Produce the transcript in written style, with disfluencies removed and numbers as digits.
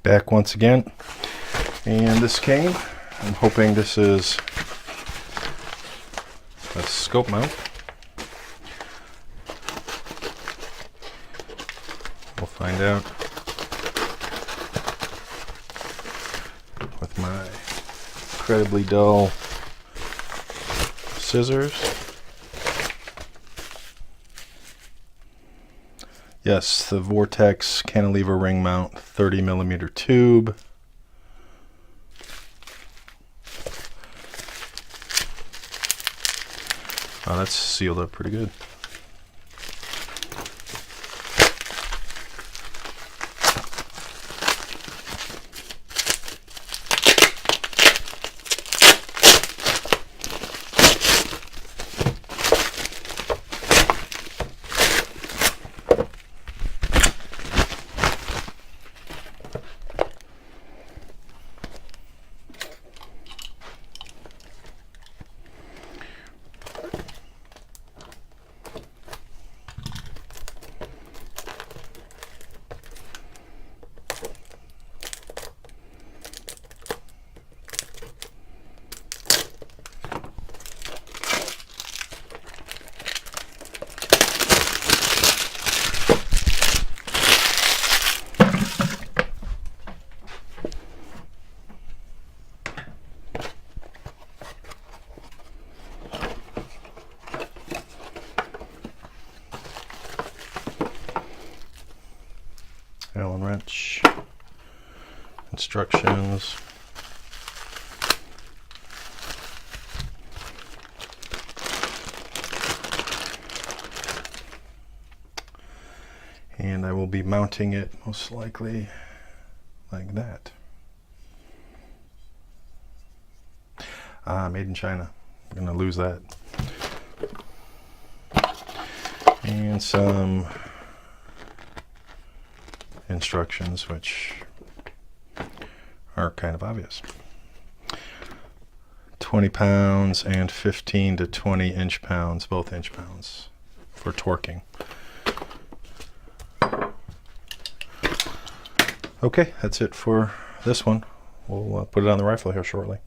Back once again, and this came. I'm hoping this is a scope mount. We'll find out with my incredibly dull scissors. Yes, the Vortex cantilever ring mount 30mm tube. Oh, that's sealed up pretty good. Allen wrench, instructions, and I will be mounting it most likely like that. Made in China. I'm gonna lose that. And some instructions, which are kind of obvious. 20 pounds and 15 to 20 inch pounds, both inch pounds, for torquing. Okay, that's it for this one. We'll put it on the rifle here shortly.